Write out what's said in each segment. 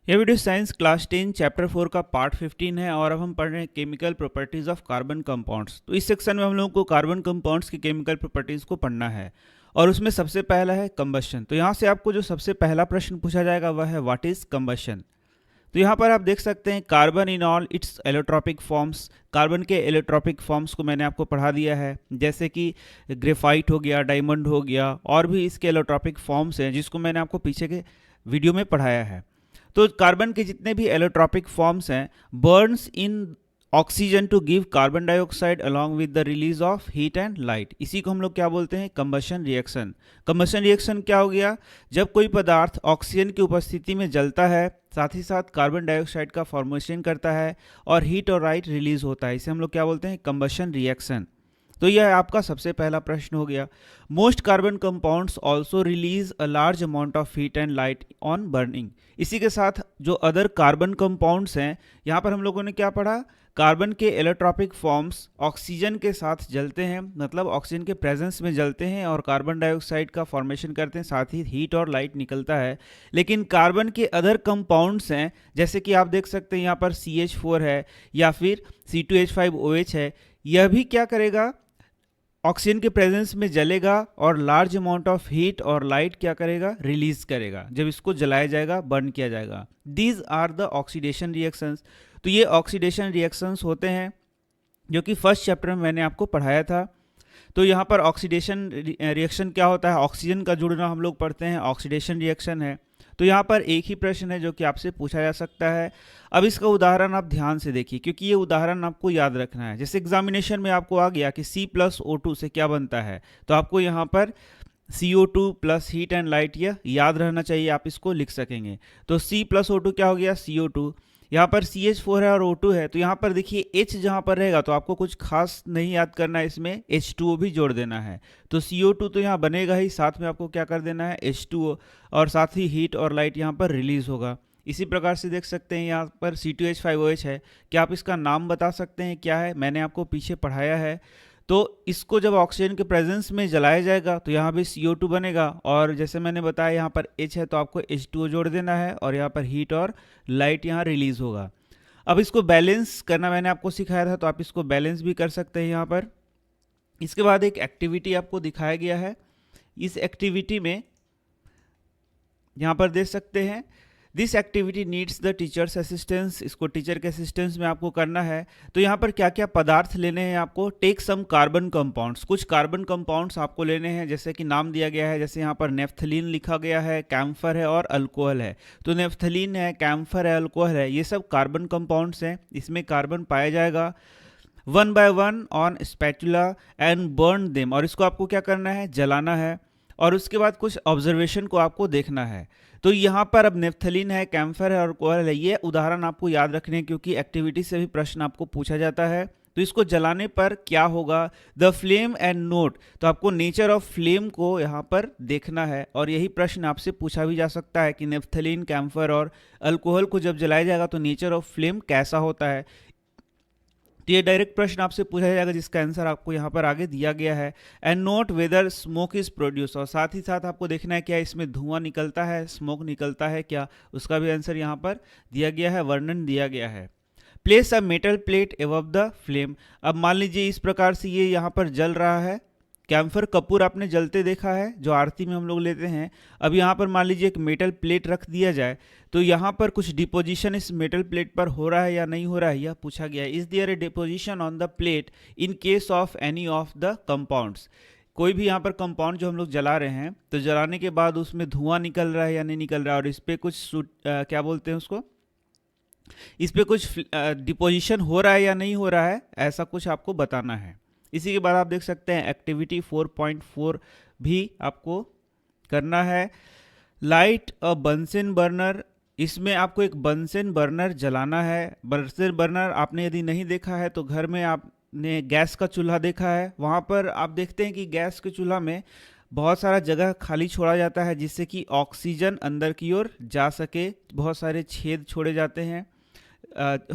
यह video science class 10 chapter 4 का part 15 है और अब हम पढ़ रहे हैं chemical properties of carbon compounds. तो इस सेक्शन में हम लोगों को कार्बन कंपाउंड्स की केमिकल प्रॉपर्टीज को पढ़ना है और उसमें सबसे पहला है कंबशन। तो यहाँ से आपको जो सबसे पहला प्रश्न पूछा जाएगा वह है व्हाट इज कंबशन। तो यहाँ पर आप देख सकते हैं carbon in all it's allotropic forms. Carbon के एलोट्रॉपिक फॉर्म्स को मैंने आपको पढ़ा दिया है, जैसे कि ग्रेफाइट हो गया, डायमंड हो गया, और भी इसके एलोट्रॉपिक फॉर्म्स हैं जिसको मैंने आपको पीछे के वीडियो में पढ़ाया है। तो कार्बन के जितने भी एलोट्रॉपिक फॉर्म्स हैं burns in oxygen to give carbon dioxide along with the release of heat and light. इसी को हम लोग क्या बोलते हैं? Combustion reaction. कंबशन रिएक्शन क्या हो गया? जब कोई पदार्थ ऑक्सीजन की उपस्थिति में जलता है, साथ ही साथ कार्बन डाइऑक्साइड का फॉर्मेशन करता है और हीट और लाइट रिलीज होता है, इसे हम लोग क्या बोलते हैं? Combustion reaction. तो यह आपका सबसे पहला प्रश्न हो गया। Most carbon compounds also release a large amount of heat and light on burning. इसी के साथ जो अदर कार्बन कंपाउंड्स हैं, यहाँ पर हम लोगों ने क्या पढ़ा? कार्बन के एलोट्रॉपिक फॉर्म्स ऑक्सीजन के साथ जलते हैं, मतलब ऑक्सीजन के प्रेजेंस में जलते हैं और कार्बन डाइऑक्साइड का फॉर्मेशन करते हैं, साथ ही हीट और लाइट निकलता है। लेकिन कार्बन के अदर कंपाउंड्स हैं, जैसे कि आप देख सकते हैं यहाँ पर CH4 है या फिर C2H5OH है, यह भी क्या करेगा? ऑक्सीजन के प्रेजेंस में जलेगा और लार्ज अमाउंट ऑफ हीट और लाइट क्या करेगा? रिलीज करेगा जब इसको जलाया जाएगा, बर्न किया जाएगा। These are the oxidation reactions. तो ये ऑक्सीडेशन रिएक्शंस होते हैं जो कि फर्स्ट चैप्टर में मैंने आपको पढ़ाया था। तो यहाँ पर ऑक्सीडेशन रिएक्शन क्या होता है? ऑक्सीजन का जुड़ना हम लोग पढ़ते हैं, ऑक्सीडेशन रिएक्शन है। तो यहाँ पर एक ही प्रश्न है जो कि आपसे पूछा जा सकता है। अब इसका उदाहरण आप ध्यान से देखिए, क्योंकि ये उदाहरण आपको याद रखना है। जैसे एग्जामिनेशन में आपको आ गया कि C+O2 से क्या बनता है, तो आपको यहाँ पर CO2 plus heat and light यह याद रहना चाहिए, आप इसको लिख सकेंगे। तो C+O2 क्या हो गया? CO2। यहाँ पर CH4 है और O2 है, तो यहाँ पर देखिए H जहाँ पर रहेगा तो आपको कुछ खास नहीं याद करना है, इसमें H2O भी जोड़ देना है। तो CO2 तो यहाँ बनेगा ही, साथ में आपको क्या कर देना है? H2O, और साथ ही हीट और लाइट यहाँ पर रिलीज होगा। इसी प्रकार से देख सकते हैं यहाँ पर C2H5OH है। क्या आप इसका नाम बता सकते हैं क्या है? मैंने आपको पीछे पढ़ाया है। तो इसको जब ऑक्सीजन के प्रेजेंस में जलाया जाएगा तो यहाँ पे CO2 बनेगा, और जैसे मैंने बताया यहाँ पर H है तो आपको H2O जोड़ देना है, और यहाँ पर हीट और लाइट यहाँ रिलीज होगा। अब इसको बैलेंस करना मैंने आपको सिखाया था, तो आप इसको बैलेंस भी कर सकते हैं यहाँ पर। इसके बाद एक एक्टिविटी आपको दिखाया गया है। इस एक्टिविटी में यहाँ पर देख सकते हैं this activity needs the teachers assistance. इसको टीचर के असिस्टेंस में आपको करना है। तो यहाँ पर क्या क्या पदार्थ लेने हैं आपको? Take some carbon compounds. कुछ कार्बन कंपाउंड्स आपको लेने हैं, जैसे कि नाम दिया गया है, जैसे यहाँ पर नेफ्थलीन लिखा गया है, कैम्फर है और अल्कोहल है। तो नेफ्थलीन है, कैम्फर है, अल्कोहल है, ये सब कार्बन कंपाउंड्स हैं, इसमें कार्बन पाया जाएगा। 1 by 1 on spatula and burn them, और इसको आपको क्या करना है? जलाना है। और उसके बाद कुछ ऑब्जर्वेशन को आपको देखना है। तो यहाँ पर अब नेफ्थलीन है, कैम्फर है और अल्कोहल है, ये उदाहरण आपको याद रखने हैं क्योंकि एक्टिविटी से भी प्रश्न आपको पूछा जाता है। तो इसको जलाने पर क्या होगा? The flame and note. तो आपको नेचर ऑफ फ्लेम को यहाँ पर देखना है, और यही प्रश्न आपसे पूछा भी जा सकता है कि नेफ्थलीन, कैम्फर और अल्कोहल को जब जलाया जाएगा तो नेचर ऑफ फ्लेम कैसा होता है। तो ये डायरेक्ट प्रश्न आपसे पूछा जाएगा जिसका आंसर आपको यहाँ पर आगे दिया गया है। And note whether smoke is produce, और साथ ही साथ आपको देखना है क्या इसमें धुआं निकलता है, स्मोक निकलता है क्या, उसका भी आंसर यहाँ पर दिया गया है, वर्णन दिया गया है। Place a metal plate above the flame. अब मान लीजिए इस प्रकार से ये यहाँ पर जल रहा है। कैम्फर कपूर आपने जलते देखा है, जो आरती में हम लोग लेते हैं। अब यहाँ पर मान लीजिए एक मेटल प्लेट रख दिया जाए, तो यहाँ पर कुछ डिपोजिशन इस मेटल प्लेट पर हो रहा है या नहीं हो रहा है, यह पूछा गया है। Is there a deposition on the plate in case of any of the compounds. कोई भी यहाँ पर कंपाउंड जो हम लोग जला रहे हैं, तो जलाने के बाद उसमें धुआं निकल रहा है या नहीं निकल रहा है, और इस पर कुछ क्या बोलते हैं उसको, इस पर कुछ डिपोजिशन हो रहा है या नहीं हो रहा है, ऐसा कुछ आपको बताना है। इसी के बाद आप देख सकते हैं एक्टिविटी 4.4 भी आपको करना है। लाइट अ बंसन बर्नर। इसमें आपको एक बंसन बर्नर जलाना है। बंसन बर्नर आपने यदि नहीं देखा है तो घर में आपने गैस का चूल्हा देखा है, वहाँ पर आप देखते हैं कि गैस के चूल्हा में बहुत सारा जगह खाली छोड़ा जाता है जिससे कि ऑक्सीजन अंदर की ओर जा सके। बहुत सारे छेद छोड़े जाते हैं,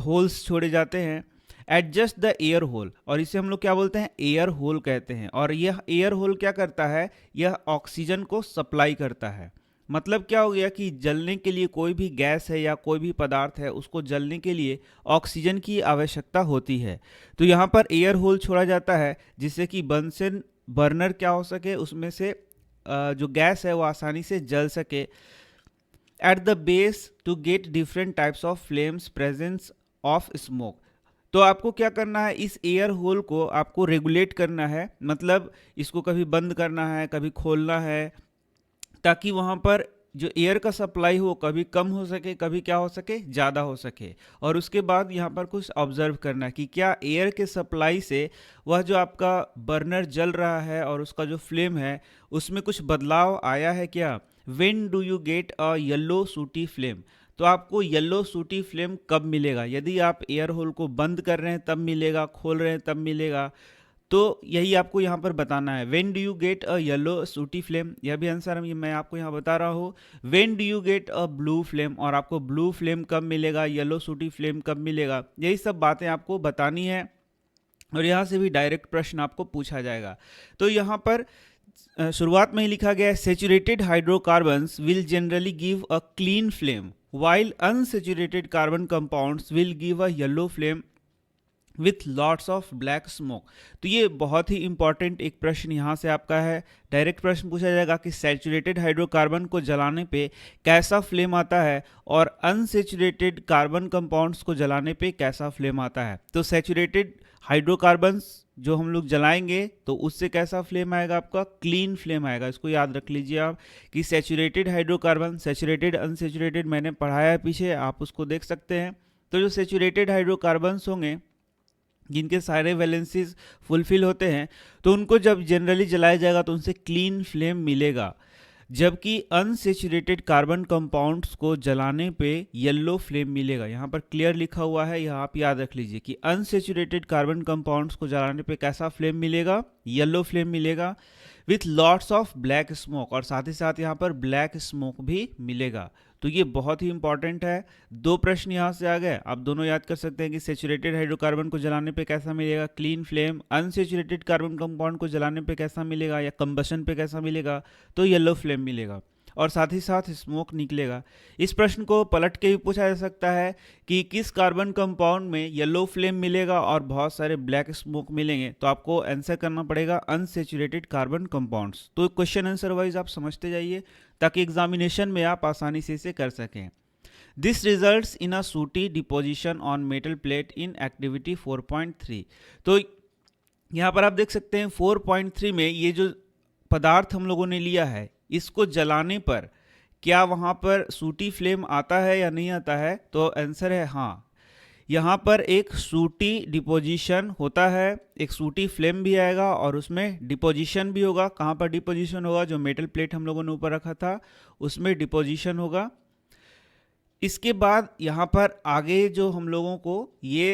होल्स छोड़े जाते हैं। एडजस्ट द एयर होल, और इसे हम लोग क्या बोलते हैं? एयर होल कहते हैं। और यह एयर होल क्या करता है? यह ऑक्सीजन को सप्लाई करता है। मतलब क्या हो गया कि जलने के लिए कोई भी गैस है या कोई भी पदार्थ है उसको जलने के लिए ऑक्सीजन की आवश्यकता होती है। तो यहाँ पर एयर होल छोड़ा जाता है जिससे कि बंसन बर्नर क्या हो सके, उसमें से जो गैस है वो आसानी से जल सके। At the base to get different types of flames presence of smoke. तो आपको क्या करना है, इस एयर होल को आपको रेगुलेट करना है, मतलब इसको कभी बंद करना है कभी खोलना है, ताकि वहाँ पर जो एयर का सप्लाई हो कभी कम हो सके कभी क्या हो सके ज़्यादा हो सके। और उसके बाद यहाँ पर कुछ ऑब्जर्व करना है कि क्या एयर के सप्लाई से वह जो आपका बर्नर जल रहा है और उसका जो फ्लेम है उसमें कुछ बदलाव आया है क्या। When do you get a yellow सूटी फ्लेम। तो आपको येलो सूटी फ्लेम कब मिलेगा, यदि आप एयर होल को बंद कर रहे हैं तब मिलेगा, खोल रहे हैं तब मिलेगा। तो यही आपको यहाँ पर बताना है, when do you get a yellow सूटी फ्लेम। यह भी आंसर मैं आपको यहाँ बता रहा हूँ। When do you get a blue flame, और आपको ब्लू फ्लेम कब मिलेगा, येलो सूटी फ्लेम कब मिलेगा, यही सब बातें आपको बतानी है। और यहाँ से भी डायरेक्ट प्रश्न आपको पूछा जाएगा। तो यहाँ पर शुरुआत में ही लिखा गया है, saturated hydrocarbons will generally give a clean flame while unsaturated carbon compounds will give a yellow flame with lots of black smoke। तो ये बहुत ही इंपॉर्टेंट एक प्रश्न यहाँ से आपका है। डायरेक्ट प्रश्न पूछा जाएगा कि सैचुरेटेड हाइड्रोकार्बन को जलाने पे कैसा फ्लेम आता है और अनसेचुरेटेड कार्बन कंपाउंड्स को जलाने पे कैसा फ्लेम आता है। तो सैचुरेटेड हाइड्रोकार्बन्स जो हम लोग जलाएंगे तो उससे कैसा फ्लेम आएगा, आपका क्लीन फ्लेम आएगा। इसको याद रख लीजिए आप कि सैचुरेटेड हाइड्रोकार्बन, सैचुरेटेड अनसैचुरेटेड मैंने पढ़ाया है पीछे, आप उसको देख सकते हैं। तो जो सैचुरेटेड हाइड्रोकार्बन्स होंगे जिनके सारे वैलेंसीज फुलफिल होते हैं तो उनको जब जनरली जलाया जाएगा तो उनसे क्लीन फ्लेम मिलेगा, जबकि अनसेचुरेटेड कार्बन कंपाउंड्स को जलाने पे येलो फ्लेम मिलेगा। यहाँ पर क्लियर लिखा हुआ है, यह आप याद रख लीजिए कि अनसेचुरेटेड कार्बन कंपाउंड्स को जलाने पे कैसा फ्लेम मिलेगा, येलो फ्लेम मिलेगा with lots of black smoke, और साथ ही साथ यहाँ पर ब्लैक स्मोक भी मिलेगा। तो ये बहुत ही इंपॉर्टेंट है। दो प्रश्न यहाँ से आ गए, आप दोनों याद कर सकते हैं कि सैचुरेटेड हाइड्रोकार्बन को जलाने पे कैसा मिलेगा, clean flame, unsaturated carbon compound को जलाने पे कैसा मिलेगा या कंबशन पे कैसा मिलेगा, तो येलो फ्लेम मिलेगा और साथ ही साथ स्मोक निकलेगा। इस प्रश्न को पलट के भी पूछा जा सकता है कि किस कार्बन कंपाउंड में येलो फ्लेम मिलेगा और बहुत सारे ब्लैक स्मोक मिलेंगे, तो आपको आंसर करना पड़ेगा अनसैचुरेटेड कार्बन कंपाउंड्स। तो क्वेश्चन आंसर वाइज आप समझते जाइए ताकि एग्जामिनेशन में आप आसानी से इसे कर सकें। दिस रिजल्ट्स इन अ सूटी deposition on metal plate in activity 4.3। तो यहाँ पर आप देख सकते हैं 4.3 में ये जो पदार्थ हम लोगों ने लिया है इसको जलाने पर क्या वहाँ पर सूटी फ्लेम आता है या नहीं आता है, तो आंसर है हाँ। यहाँ पर एक सूटी डिपोजिशन होता है, एक सूटी फ्लेम भी आएगा और उसमें डिपोजिशन भी होगा। कहाँ पर डिपोजिशन होगा, जो मेटल प्लेट हम लोगों ने ऊपर रखा था उसमें डिपोजिशन होगा। इसके बाद यहाँ पर आगे जो हम लोगों को ये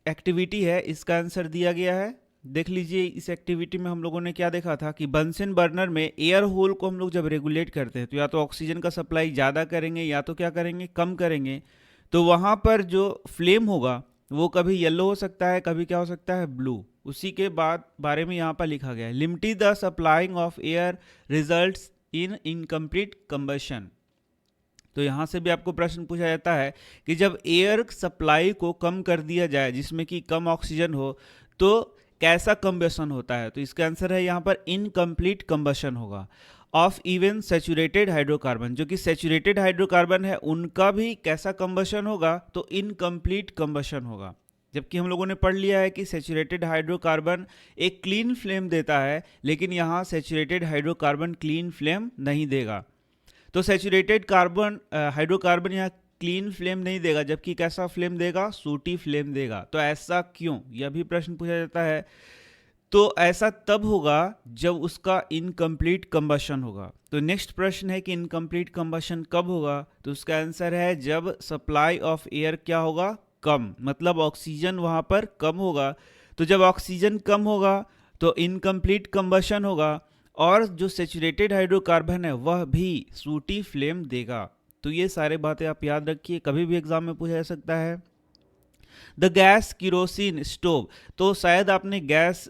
एक्टिविटी है इसका आंसर दिया गया है। देख लीजिए इस एक्टिविटी में हम लोगों ने क्या देखा था कि बंसन बर्नर में एयर होल को हम लोग जब रेगुलेट करते हैं तो या तो ऑक्सीजन का सप्लाई ज़्यादा करेंगे या तो क्या करेंगे कम करेंगे। तो वहाँ पर जो फ्लेम होगा वो कभी येलो हो सकता है कभी क्या हो सकता है ब्लू। उसी के बाद बारे में यहाँ पर लिखा गया है, limited the supplying of air results in incomplete combustion. तो यहाँ से भी आपको प्रश्न पूछा जाता है कि जब एयर सप्लाई को कम कर दिया जाए जिसमें कि कम ऑक्सीजन हो तो कैसा कंबशन होता है, तो इसका आंसर है यहाँ पर इनकम्प्लीट कंबशन होगा ऑफ इवन सैचुरेटेड हाइड्रोकार्बन। जो कि सैचुरेटेड हाइड्रोकार्बन है उनका भी कैसा कंबशन होगा, तो इनकम्प्लीट कंबशन होगा। जबकि हम लोगों ने पढ़ लिया है कि सैचुरेटेड हाइड्रोकार्बन एक क्लीन फ्लेम देता है, लेकिन यहाँ सैचुरेटेड हाइड्रोकार्बन क्लीन फ्लेम नहीं देगा। तो सैचुरेटेड कार्बन हाइड्रोकार्बन यहाँ क्लीन फ्लेम नहीं देगा, जबकि कैसा फ्लेम देगा, सूटी फ्लेम देगा। तो ऐसा क्यों, यह भी प्रश्न पूछा जाता है। तो ऐसा तब होगा जब उसका इनकम्प्लीट कंबशन होगा। तो नेक्स्ट प्रश्न है कि इनकम्प्लीट कंबशन कब होगा, तो उसका आंसर है जब सप्लाई ऑफ एयर क्या होगा, कम, मतलब ऑक्सीजन वहाँ पर कम होगा। तो जब ऑक्सीजन कम होगा तो इनकम्प्लीट कंबशन होगा और जो सैचुरेटेड हाइड्रोकार्बन है वह भी सूटी फ्लेम देगा। तो ये सारे बातें आप याद रखिए, कभी भी एग्जाम में पूछा जा सकता है। द गैस किरोसिन स्टोव, तो शायद आपने गैस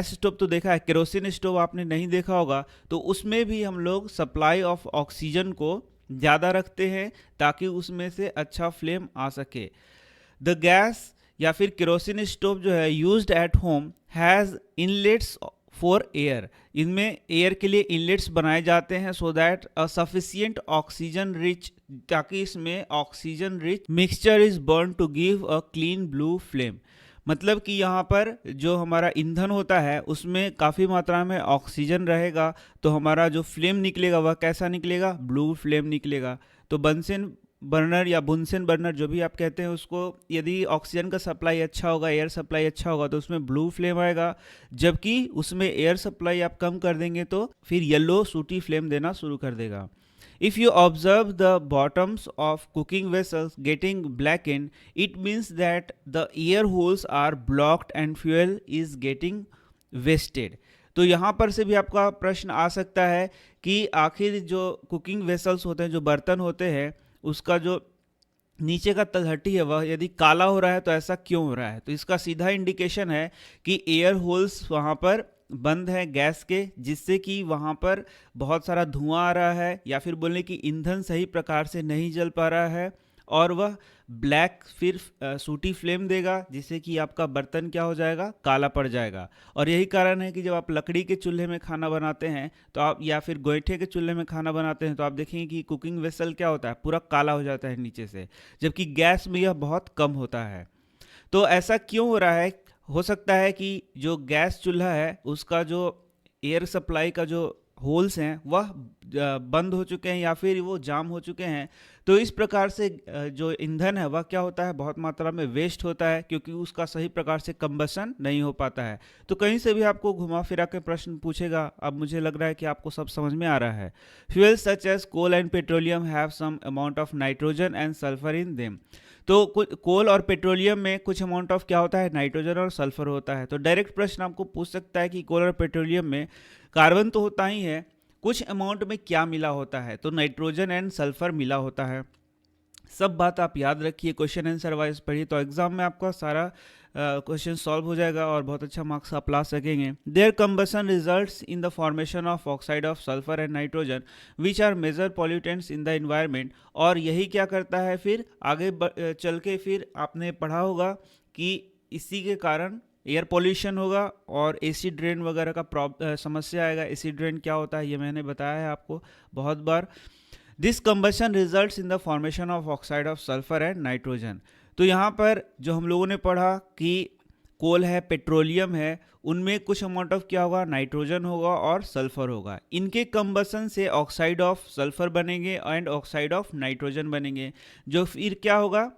स्टोव तो देखा है, केरोसिन स्टोव आपने नहीं देखा होगा। तो उसमें भी हम लोग सप्लाई ऑफ ऑक्सीजन को ज़्यादा रखते हैं ताकि उसमें से अच्छा फ्लेम आ सके। द गैस या फिर केरोसिन स्टोव जो है used at home has inlets for air, इनमें एयर के लिए इनलेट्स बनाए जाते हैं so that a sufficient oxygen rich, ताकि इसमें oxygen rich mixture is burn to give a clean blue flame. मतलब कि यहाँ पर जो हमारा ईंधन होता है उसमें काफ़ी मात्रा में ऑक्सीजन रहेगा, तो हमारा जो फ्लेम निकलेगा वह कैसा निकलेगा, ब्लू फ्लेम निकलेगा। तो बंसन बर्नर या बुनसेन बर्नर जो भी आप कहते हैं उसको, यदि ऑक्सीजन का सप्लाई अच्छा होगा, एयर सप्लाई अच्छा होगा तो उसमें ब्लू फ्लेम आएगा, जबकि उसमें एयर सप्लाई आप कम कर देंगे तो फिर येलो सूटी फ्लेम देना शुरू कर देगा। If you observe the bottoms of cooking vessels getting blackened, it means that the air holes are blocked and fuel is getting wasted. तो यहाँ पर से भी आपका प्रश्न आ सकता है कि आखिर जो कुकिंग वेसल्स होते हैं, जो बर्तन होते हैं, उसका जो नीचे का तलहटी है वह यदि काला हो रहा है तो ऐसा क्यों हो रहा है। तो इसका सीधा इंडिकेशन है कि एयर होल्स वहाँ पर बंद है गैस के, जिससे कि वहाँ पर बहुत सारा धुआं आ रहा है, या फिर बोलने कि ईंधन सही प्रकार से नहीं जल पा रहा है, और वह ब्लैक फिर सूटी फ्लेम देगा, जिससे कि आपका बर्तन क्या हो जाएगा, काला पड़ जाएगा। और यही कारण है कि जब आप लकड़ी के चूल्हे में खाना बनाते हैं तो आप, या फिर गोईठे के चूल्हे में खाना बनाते हैं, तो आप देखेंगे कि कुकिंग वेसल क्या होता है, पूरा काला हो जाता है नीचे से, जबकि गैस में यह बहुत कम होता है। तो ऐसा क्यों हो रहा है? हो सकता है कि जो गैस चूल्हा है उसका जो एयर सप्लाई का जो होल्स हैं वह बंद हो चुके हैं या फिर वो जाम हो चुके हैं। तो इस प्रकार से जो ईंधन है वह क्या होता है, बहुत मात्रा में वेस्ट होता है, क्योंकि उसका सही प्रकार से कंबशन नहीं हो पाता है। तो कहीं से भी आपको घुमा फिरा के प्रश्न पूछेगा। अब मुझे लग रहा है कि आपको सब समझ में आ रहा है। Fuel such as coal and petroleum have some amount of nitrogen and sulphur in them. तो कोल और पेट्रोलियम में कुछ अमाउंट ऑफ क्या होता है, नाइट्रोजन और सल्फर होता है। तो डायरेक्ट प्रश्न आपको पूछ सकता है कि कोल और पेट्रोलियम में कार्बन तो होता ही है, कुछ अमाउंट में क्या मिला होता है, तो नाइट्रोजन एंड सल्फर मिला होता है। सब बात आप याद रखिए, क्वेश्चन आंसर वाइज पढ़िए, तो एग्जाम में आपका सारा क्वेश्चन सॉल्व हो जाएगा और बहुत अच्छा मार्क्स आप ला सकेंगे। Their combustion results in the formation of oxide of sulphur and nitrogen which are major pollutants in the environment. और यही क्या करता है, फिर आगे चल के फिर आपने पढ़ा होगा कि इसी के कारण एयर पॉल्यूशन होगा और एसिड रेन वगैरह का समस्या आएगा। एसिड रेन क्या होता है ये मैंने बताया है आपको बहुत बार। This combustion results in the formation of oxide of sulphur and nitrogen. तो यहाँ पर जो हम लोगों ने पढ़ा कि कोल है, पेट्रोलियम है, उनमें कुछ अमाउंट ऑफ क्या होगा, नाइट्रोजन होगा और सल्फर होगा। इनके कंबशन से ऑक्साइड ऑफ सल्फर बनेंगे एंड ऑक्साइड ऑफ नाइट्रोजन बनेंगे, जो फिर क्या होगा,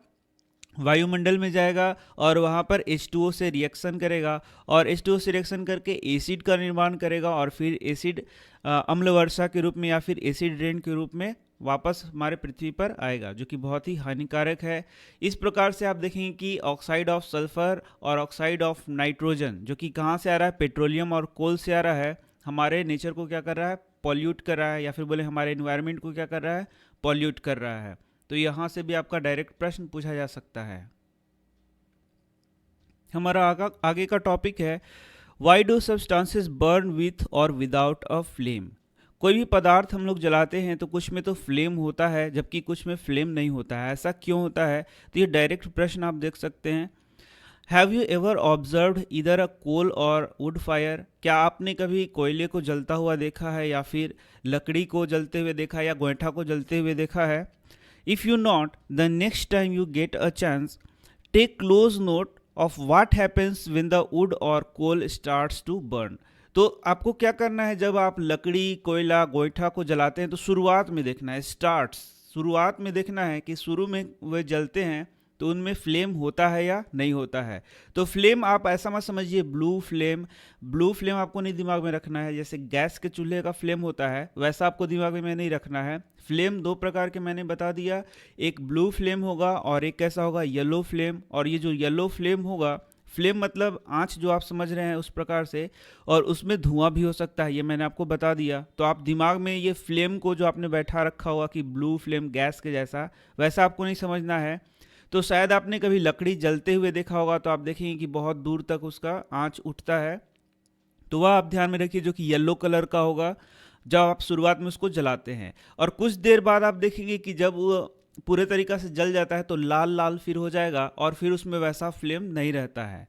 वायुमंडल में जाएगा और वहाँ पर H2O से रिएक्शन करेगा और H2O से रिएक्शन करके एसिड का निर्माण करेगा और फिर एसिड अम्ल वर्षा के रूप में या फिर एसिड रेन के रूप में वापस हमारे पृथ्वी पर आएगा, जो कि बहुत ही हानिकारक है। इस प्रकार से आप देखेंगे कि ऑक्साइड ऑफ सल्फर और ऑक्साइड ऑफ नाइट्रोजन, जो कि कहाँ से आ रहा है, पेट्रोलियम और कोल से आ रहा है, हमारे नेचर को क्या कर रहा है, पॉल्यूट कर रहा है, या फिर बोले हमारे एनवायरनमेंट को क्या कर रहा है, पॉल्यूट कर रहा है। तो यहाँ से भी आपका डायरेक्ट प्रश्न पूछा जा सकता है। हमारा आगे का टॉपिक है why do substances burn with और विदाउट अ फ्लेम। कोई भी पदार्थ हम लोग जलाते हैं तो कुछ में तो फ्लेम होता है जबकि कुछ में फ्लेम नहीं होता है, ऐसा क्यों होता है? तो ये डायरेक्ट प्रश्न आप देख सकते हैं। हैव यू एवर ऑब्जर्व्ड इधर अ कोल और वुड फायर। क्या आपने कभी कोयले को जलता हुआ देखा है या फिर लकड़ी को जलते हुए देखा है या गोईठा को जलते हुए देखा है? If you not, the next time you get a chance, take close note of what happens when the wood or coal starts to burn. तो आपको क्या करना है, जब आप लकड़ी, कोयला, गोईठा को जलाते हैं तो शुरुआत में देखना है, शुरुआत में देखना है कि शुरू में वे जलते हैं तो उनमें फ्लेम होता है या नहीं होता है। तो फ्लेम आप ऐसा मत समझिए ब्लू फ्लेम आपको नहीं दिमाग में रखना है, जैसे गैस के चूल्हे का फ्लेम होता है वैसा आपको दिमाग में नहीं रखना है। फ्लेम दो प्रकार के मैंने बता दिया, एक ब्लू फ्लेम होगा और एक कैसा होगा, येलो फ्लेम। और ये जो येलो फ्लेम होगा, फ्लेम मतलब आँच जो आप समझ रहे हैं उस प्रकार से, और उसमें धुआं भी हो सकता है, ये मैंने आपको बता दिया। तो आप दिमाग में ये फ्लेम को जो आपने बैठा रखा होगा कि ब्लू फ्लेम गैस के जैसा, वैसा आपको नहीं समझना है। तो शायद आपने कभी लकड़ी जलते हुए देखा होगा, तो आप देखेंगे कि बहुत दूर तक उसका आंच उठता है। तो वह आप ध्यान में रखिए, जो कि येलो कलर का होगा जब आप शुरुआत में उसको जलाते हैं। और कुछ देर बाद आप देखेंगे कि जब वो पूरे तरीका से जल जाता है तो लाल लाल फिर हो जाएगा और फिर उसमें वैसा फ्लेम नहीं रहता है।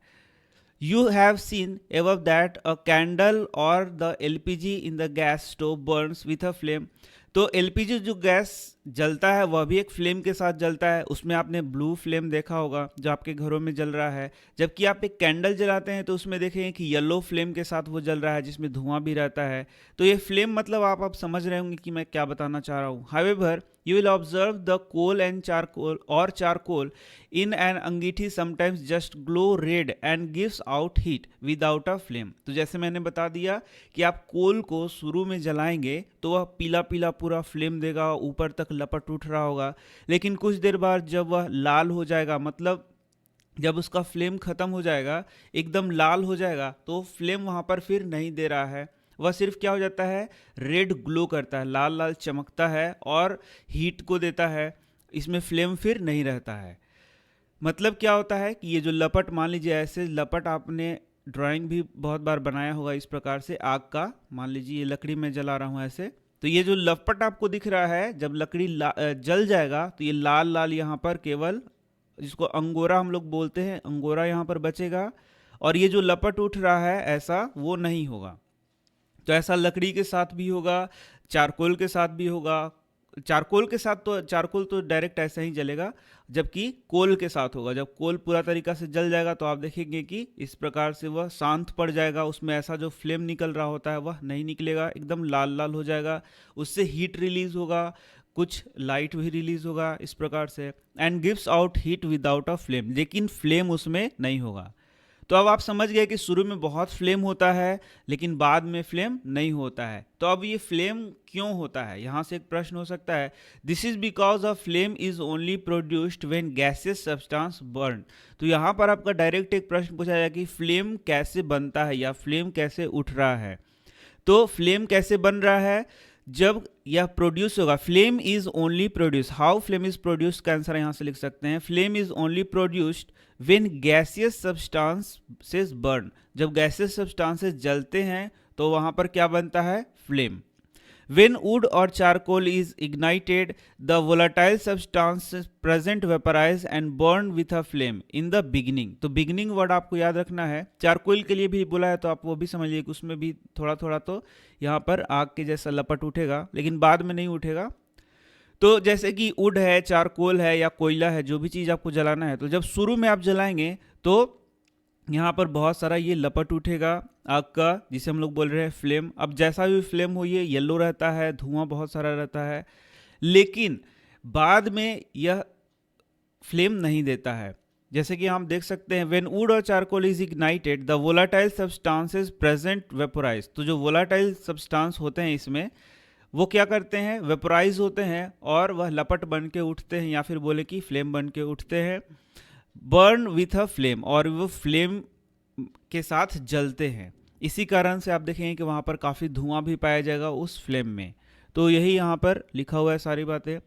You have seen above that a candle or the LPG in the gas stove burns with a flame। तो LPG जो गैस जलता है वह भी एक फ्लेम के साथ जलता है, उसमें आपने ब्लू फ्लेम देखा होगा जो आपके घरों में जल रहा है। जबकि आप एक कैंडल जलाते हैं तो उसमें देखेंगे कि येलो फ्लेम के साथ वो जल रहा है, जिसमें धुआं भी रहता है। तो ये फ्लेम मतलब आप समझ रहे होंगे कि मैं क्या बताना चाह रहा हूँ। However, you will observe the coal and charcoal in an अंगीठी sometimes just glow red and gives out heat without a flame। तो जैसे मैंने बता दिया कि आप कोल को शुरू में जलाएंगे तो वह पीला पीला पूरा फ्लेम देगा, ऊपर तक लपट उठ रहा होगा, लेकिन कुछ देर बाद जब वह लाल हो जाएगा, मतलब जब उसका फ्लेम खत्म हो जाएगा, एकदम लाल हो जाएगा, तो फ्लेम वहां पर फिर नहीं दे रहा है, वह सिर्फ क्या हो जाता है, रेड ग्लो करता है, लाल लाल चमकता है और हीट को देता है, इसमें फ्लेम फिर नहीं रहता है। मतलब क्या होता है कि ये जो लपट, मान लीजिए ऐसे लपट आपने ड्राइंग भी बहुत बार बनाया होगा इस प्रकार से आग का, मान लीजिए ये लकड़ी में जला रहा हूँ ऐसे, तो ये जो लपट आपको दिख रहा है जब लकड़ी जल जाएगा तो ये लाल लाल यहाँ पर केवल, जिसको अंगोरा हम लोग बोलते हैं, अंगोरा यहाँ पर बचेगा, और ये जो लपट उठ रहा है ऐसा वो नहीं होगा। तो ऐसा लकड़ी के साथ भी होगा, चारकोल के साथ भी होगा। चारकोल के साथ तो चारकोल तो डायरेक्ट ऐसा ही जलेगा, जबकि कोल के साथ होगा। जब कोल पूरा तरीका से जल जाएगा तो आप देखेंगे कि इस प्रकार से वह शांत पड़ जाएगा, उसमें ऐसा जो फ्लेम निकल रहा होता है वह नहीं निकलेगा, एकदम लाल लाल हो जाएगा, उससे हीट रिलीज होगा, कुछ लाइट भी रिलीज होगा इस प्रकार से, and gives out heat without a flame, लेकिन फ्लेम उसमें नहीं होगा। तो अब आप समझ गए कि शुरू में बहुत फ्लेम होता है लेकिन बाद में फ्लेम नहीं होता है। तो अब ये फ्लेम क्यों होता है, यहाँ से एक प्रश्न हो सकता है। This is because a flame is only produced when gases substance burn. तो यहाँ पर आपका डायरेक्ट एक प्रश्न पूछा जाएगा कि फ्लेम कैसे बनता है या फ्लेम कैसे उठ रहा है। तो फ्लेम कैसे बन रहा है, जब यह प्रोड्यूस होगा। Flame is only produce, how flame is produce का आंसर यहाँ से लिख सकते हैं, flame is only produced when gaseous substances burn. जब गैसियस सब्सटेंसेस जलते हैं तो वहां पर क्या बनता है, flame. When wood or charcoal is ignited, the volatile substances present vaporize and burn with a flame in the beginning। तो beginning वर्ड आपको याद रखना है, चारकोल के लिए भी बोला है तो आप वो भी समझिए कि उसमें भी थोड़ा थोड़ा तो यहाँ पर आग के जैसा लपट उठेगा, लेकिन बाद में नहीं उठेगा। तो जैसे कि वुड है, चारकोल है या कोयला है, जो भी चीज़ आपको जलाना है, तो जब शुरू में आप जलाएंगे तो यहाँ पर बहुत सारा ये लपट उठेगा आग का, जिसे हम लोग बोल रहे हैं फ्लेम। अब जैसा भी फ्लेम हो, ये येलो रहता है, धुआं बहुत सारा रहता है, लेकिन बाद में यह फ्लेम नहीं देता है। जैसे कि हम देख सकते हैं, व्हेन वुड और charcoal is ignited the volatile substances present vaporise. तो जो वोलाटाइल सब्सटेंस होते हैं इसमें, वो क्या करते हैं, वेपोराइज होते हैं और वह लपट बन के उठते हैं, या फिर बोले कि फ्लेम बन के उठते हैं, बर्न विथ अ फ्लेम, और वो फ्लेम के साथ जलते हैं। इसी कारण से आप देखेंगे कि वहाँ पर काफ़ी धुआं भी पाया जाएगा उस फ्लेम में। तो यही यहाँ पर लिखा हुआ है सारी बातें।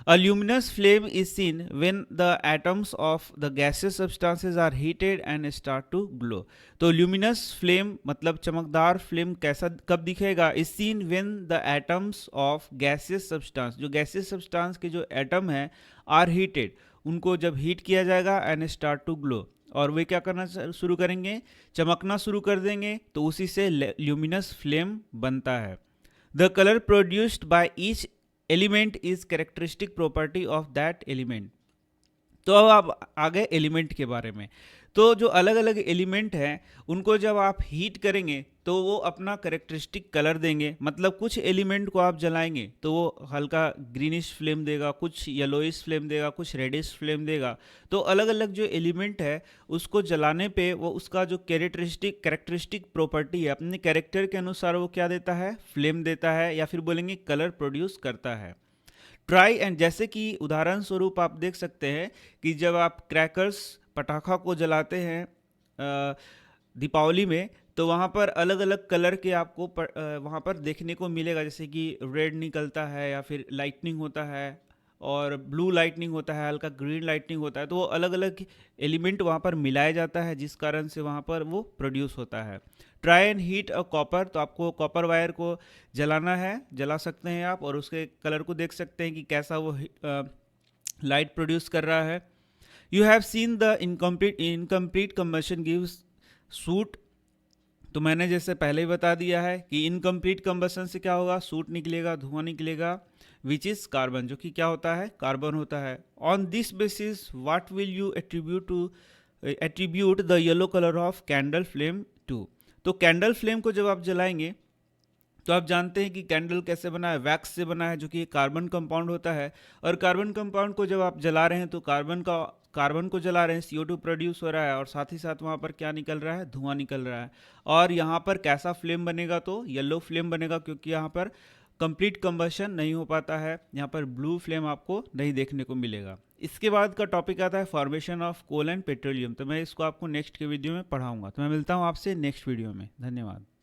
A luminous flame is seen when the atoms of the gaseous substances are heated and start to glow। तो luminous flame मतलब चमकदार फ्लेम कैसा कब दिखेगा, is seen when the atoms of gaseous substance, जो gaseous substance के जो atom है are heated, उनको जब हीट किया जाएगा and start to glow, और वे क्या करना शुरू करेंगे, चमकना शुरू कर देंगे, तो उसी से ल्यूमिनस फ्लेम बनता है। The colour produced by each element is characteristic property of that element. तो अब आप आ गए एलिमेंट के बारे में। तो जो अलग अलग एलिमेंट हैं उनको जब आप हीट करेंगे तो वो अपना कैरेक्टरिस्टिक कलर देंगे। मतलब कुछ एलिमेंट को आप जलाएंगे तो वो हल्का ग्रीनिश फ्लेम देगा, कुछ येलोइश फ्लेम देगा, कुछ रेडिश फ्लेम देगा। तो अलग अलग जो एलिमेंट है उसको जलाने पे वो उसका जो कैरेक्टरिस्टिक प्रॉपर्टी है, अपने कैरेक्टर के अनुसार वो क्या देता है, फ्लेम देता है, या फिर बोलेंगे कलर प्रोड्यूस करता है। ट्राई एंड, जैसे कि उदाहरण स्वरूप आप देख सकते हैं कि जब आप क्रैकर्स, पटाखा को जलाते हैं दीपावली में, तो वहाँ पर अलग अलग कलर के आपको वहाँ पर देखने को मिलेगा, जैसे कि रेड निकलता है या फिर लाइटनिंग होता है, और ब्लू लाइटनिंग होता है, हल्का ग्रीन लाइटनिंग होता है। तो वो अलग अलग एलिमेंट वहाँ पर मिलाया जाता है जिस कारण से वहाँ पर वो प्रोड्यूस होता है। Try and heat a copper, तो आपको कॉपर वायर को जलाना है, जला सकते हैं आप, और उसके कलर को देख सकते हैं कि कैसा वो लाइट प्रोड्यूस कर रहा है। You have seen the incomplete combustion gives suit, तो मैंने जैसे पहले ही बता दिया है कि इनकम्प्लीट कंबशन से क्या होगा, सूट निकलेगा, धुआं निकलेगा, विच इज कार्बन, जो कि क्या होता है, कार्बन होता है। On this basis what will you attribute the yellow colour of candle flame to, तो कैंडल फ्लेम को जब आप जलाएंगे तो आप जानते हैं कि कैंडल कैसे बना है, वैक्स से बना है, जो कि कार्बन कंपाउंड होता है। और कार्बन कंपाउंड को जब आप जला रहे हैं तो कार्बन को जला रहे हैं, CO2 प्रोड्यूस हो रहा है, और साथ ही साथ वहाँ पर क्या निकल रहा है, धुआं निकल रहा है। और यहाँ पर कैसा फ्लेम बनेगा, तो येलो फ्लेम बनेगा, क्योंकि यहाँ पर कंप्लीट कंबशन नहीं हो पाता है, यहाँ पर ब्लू फ्लेम आपको नहीं देखने को मिलेगा। इसके बाद का टॉपिक आता है formation of coal and petroleum, तो मैं इसको आपको नेक्स्ट के वीडियो में पढ़ाऊंगा। तो मैं मिलता हूँ आपसे नेक्स्ट वीडियो में। धन्यवाद।